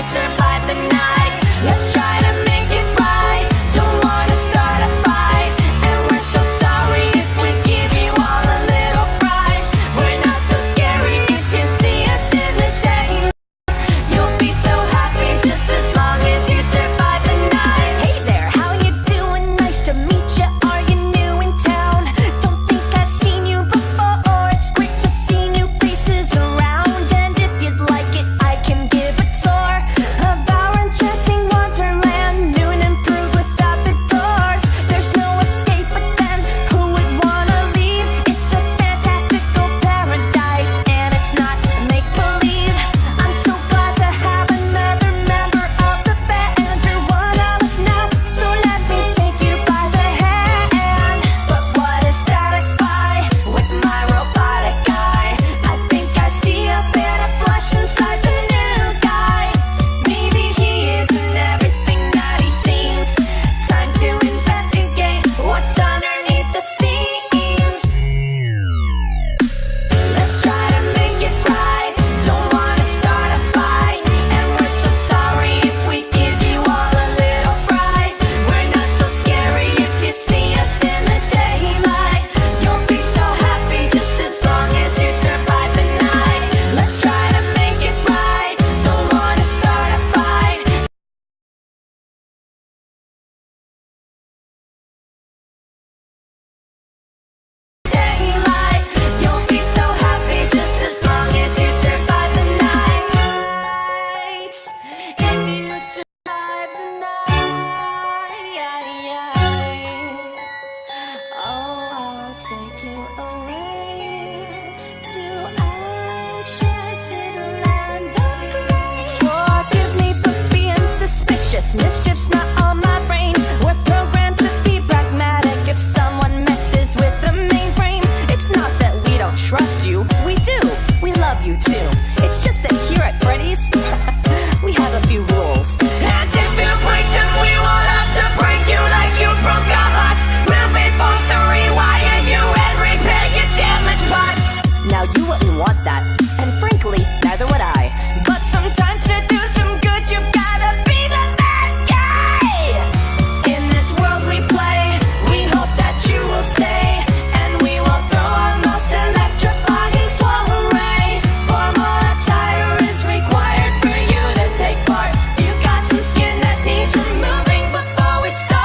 you survive the night. Let's try to make it right. Don't wanna start a fight, and we're so sorry if we give you all a little fright. We're not so scary if you see us in the day. You'll be so happy just as long as you survive the night. Hey there, how you doing? Nice to meet you. Are you new in town? Don't think I've seen you before. It's great to see new faces around, and if you'd like it, I can give a tour of our enchanting wonderland, new and improved without the doors. There's no escape, but then who would wanna leave? It's a fantastical paradise, and it's not make-believe. I'm so glad to have another member of the band. You're one of us now, so let me take you by the hand. But what is that I spy with my robotic eye? I think I see a bit of flesh inside the new guy. Maybe he isn't everything that he seems. Time to investigate what's underneath the scenes. Let's try to make it right. Don't wanna start a fight, and we're so sorry if we give you all a little fright. We're not so scary if you see us in the daylight. You'll be so happy just as long as you survive the night. Let's try to make it right. Don't wanna start a fight. Daylight, you'll be so happy just as long as you survive the night. If you survive the night, oh, I'll take you away to enchanted land of grace. Forgive me for being suspicious. Mischief's not on my brain. We're programmed to be pragmatic. If someone messes with the mainframe, it's not that we don't trust you. We do. We love you too. It's just that here at Freddy's, we have a few rules. And if you break them, we will have to break you like you broke our hearts. We'll be forced to rewire you and repair your damaged parts. Now you wouldn't want that, and frankly, neither would I. But sometimes to do some good, you've gotta be the bad guy. In this world we play, we hope that you will stay, and we will throw our most electrifying soiree. Formal attire is required for you to take part. You got some skin that needs removing before we start.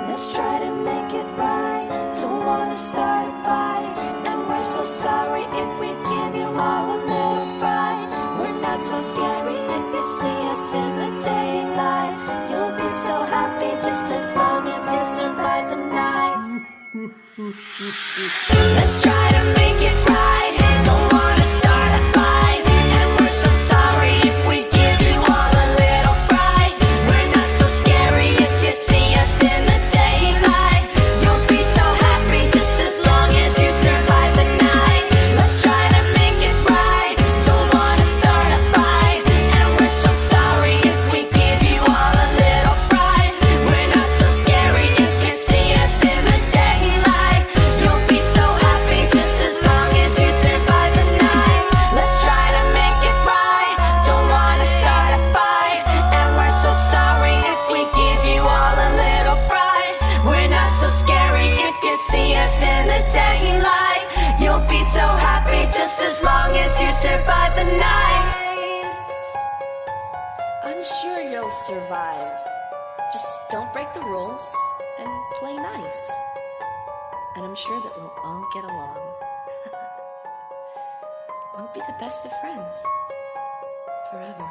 Let's try to make it right. Don't wanna start a fight, and we're so sorry if we give you all a little fright. We're not so scary if you see us in the daylight. You'll be so happy just as long as you survive the night. Let's try to make it right. Don't wanna start a fight, and we're so sorry if we give you all a little fright. We're not so scary if you see us in the daylight. You'll be so happy just as long as you survive the night. Let's try to make it right. Don't wanna start a fight, and we're so sorry if we give you all a little fright. We're not so scary if you see us in the daylight. You'll be so happy just as long as you survive the night. Let's try to make it right. Don't wanna start a fight, and we're so sorry if we give you all a little fright. We're not so scary if you see us in the daylight. You'll be so happy just as long as you survive the night. I'm sure you'll survive. Just don't break the rules and play nice. And I'm sure that we'll all get along. We'll be the best of friends forever.